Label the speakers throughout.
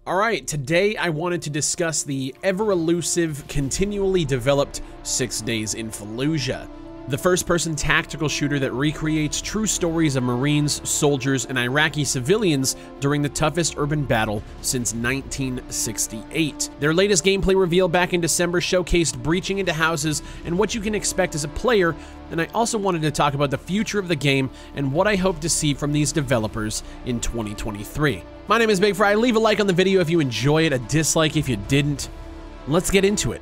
Speaker 1: Alright, today I wanted to discuss the ever-elusive, continually developed 6 Days in Fallujah. The first-person tactical shooter that recreates true stories of Marines, soldiers, and Iraqi civilians during the toughest urban battle since 1968. Their latest gameplay reveal back in December showcased breaching into houses and what you can expect as a player, and I also wanted to talk about the future of the game and what I hope to see from these developers in 2023. My name is BigfryTV. Leave a like on the video if you enjoy it, a dislike if you didn't. Let's get into it.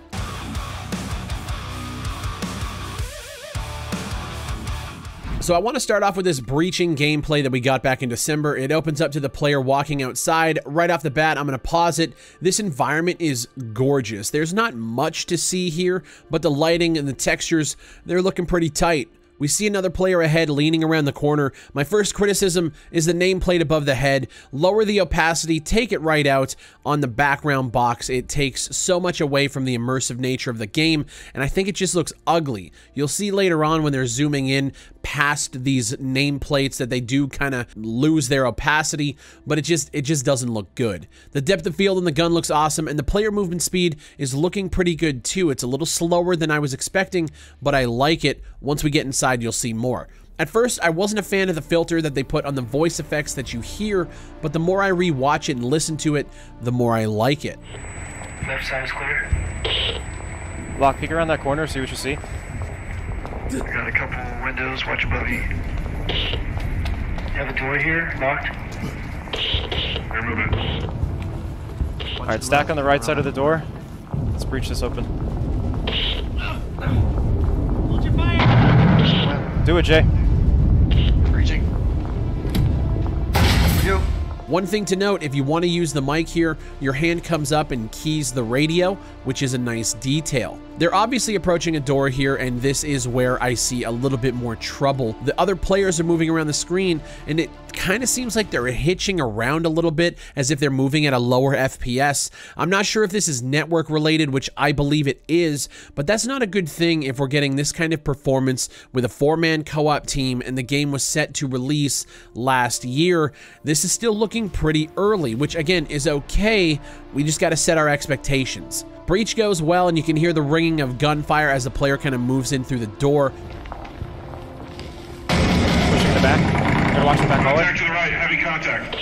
Speaker 1: So I want to start off with this breaching gameplay that we got back in December. It opens up to the player walking outside. Right off the bat, I'm going to pause it. This environment is gorgeous. There's not much to see here, but the lighting and the textures, they're looking pretty tight. We see another player ahead leaning around the corner. My first criticism is the nameplate above the head. Lower the opacity, take it right out on the background box. It takes so much away from the immersive nature of the game, and I think it just looks ugly. You'll see later on when they're zooming in past these nameplates that they do kind of lose their opacity, but it just doesn't look good. The depth of field on the gun looks awesome, and the player movement speed is looking pretty good too. It's a little slower than I was expecting, but I like it. Once we get inside, you'll see more. At first, I wasn't a fan of the filter that they put on the voice effects that you hear, but the more I rewatch it and listen to it, the more I like it.
Speaker 2: Left side is clear.
Speaker 3: Lock, peek around that corner, see what you see.
Speaker 2: We got a couple windows, watch above you. Have a door here, locked. They're moving.
Speaker 3: Alright, stack on the right side of the door. Let's breach this open.
Speaker 2: Hold your fire!
Speaker 3: Do it, Jay.
Speaker 2: Breaching. You.
Speaker 1: One thing to note, if you want to use the mic here, your hand comes up and keys the radio, which is a nice detail. They're obviously approaching a door here, and this is where I see a little bit more trouble. The other players are moving around the screen, and it kind of seems like they're hitching around a little bit as if they're moving at a lower FPS. I'm not sure if this is network related, which I believe it is, but that's not a good thing if we're getting this kind of performance with a 4-man co-op team and the game was set to release last year. This is still looking pretty early, which again is okay. We just got to set our expectations. Breach goes well, and you can hear the ringing of gunfire as the player kind of moves in through the door.
Speaker 3: Pushing the back. Gotta watch the back hallway.
Speaker 2: Contact to the right, heavy contact.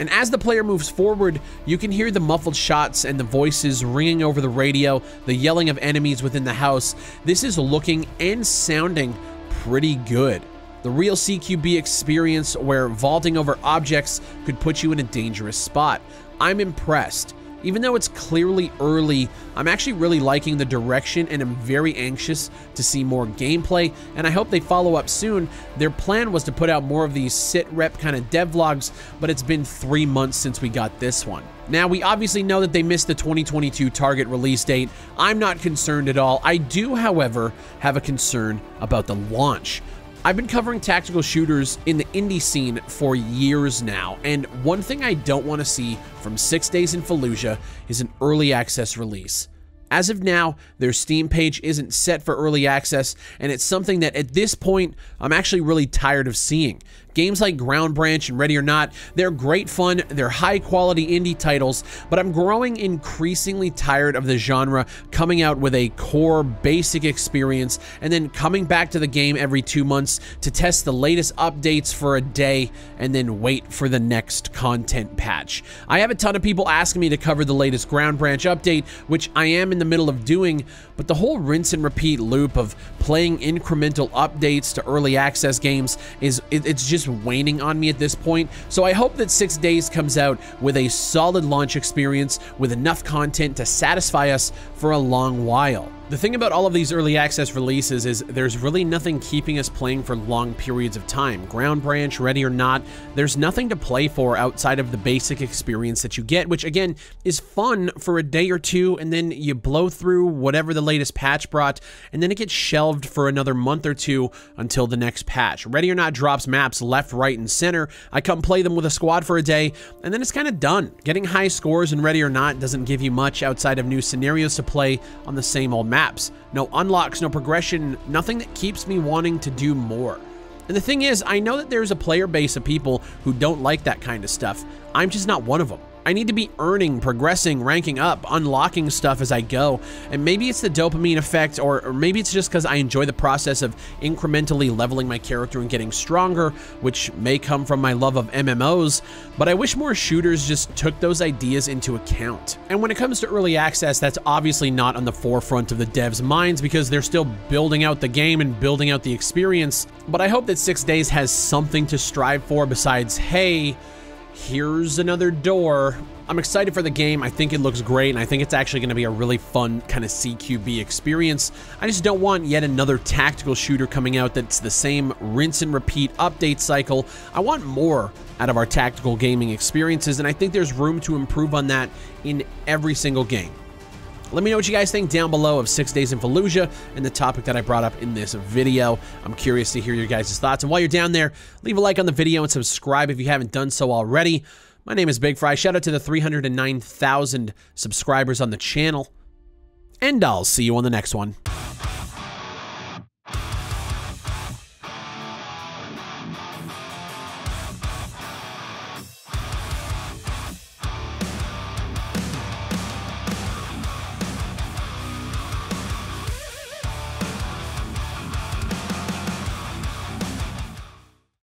Speaker 1: And as the player moves forward, you can hear the muffled shots and the voices ringing over the radio, the yelling of enemies within the house. This is looking and sounding pretty good. The real CQB experience where vaulting over objects could put you in a dangerous spot. I'm impressed. Even though it's clearly early, I'm actually really liking the direction, and I'm very anxious to see more gameplay, and I hope they follow up soon. Their plan was to put out more of these sit-rep kind of devlogs, but it's been 3 months since we got this one. Now, we obviously know that they missed the 2022 target release date. I'm not concerned at all. I do, however, have a concern about the launch. I've been covering tactical shooters in the indie scene for years now, and one thing I don't want to see from 6 Days in Fallujah is an early access release. As of now, their Steam page isn't set for early access, and it's something that at this point, I'm actually really tired of seeing. Games like Ground Branch and Ready or Not, they're great fun, they're high-quality indie titles, but I'm growing increasingly tired of the genre coming out with a core, basic experience, and then coming back to the game every 2 months to test the latest updates for a day, and then wait for the next content patch. I have a ton of people asking me to cover the latest Ground Branch update, which I am in the middle of doing, but the whole rinse and repeat loop of playing incremental updates to early access games it's just waning on me at this point. So I hope that 6 Days comes out with a solid launch experience with enough content to satisfy us for a long while. The thing about all of these early access releases is there's really nothing keeping us playing for long periods of time. Ground Branch, Ready or Not, there's nothing to play for outside of the basic experience that you get, which again is fun for a day or two, and then you blow through whatever the latest patch brought, and then it gets shelved for another month or two until the next patch. Ready or Not drops maps left, right, and center. I come play them with a squad for a day, and then it's kind of done. Getting high scores in Ready or Not doesn't give you much outside of new scenarios to play on the same old maps. No unlocks, no progression, nothing that keeps me wanting to do more. And the thing is, I know that there's a player base of people who don't like that kind of stuff. I'm just not one of them. I need to be earning, progressing, ranking up, unlocking stuff as I go. And maybe it's the dopamine effect, or maybe it's just because I enjoy the process of incrementally leveling my character and getting stronger, which may come from my love of MMOs, but I wish more shooters just took those ideas into account. And when it comes to early access, that's obviously not on the forefront of the devs' minds because they're still building out the game and building out the experience. But I hope that 6 Days has something to strive for besides, hey, here's another door. I'm excited for the game. I think it looks great, and I think it's actually going to be a really fun kind of CQB experience. I just don't want yet another tactical shooter coming out that's the same rinse and repeat update cycle. I want more out of our tactical gaming experiences, and I think there's room to improve on that in every single game. Let me know what you guys think down below of 6 Days in Fallujah and the topic that I brought up in this video. I'm curious to hear your guys' thoughts. And while you're down there, leave a like on the video and subscribe if you haven't done so already. My name is Big Fry. Shout out to the 309,000 subscribers on the channel. And I'll see you on the next one.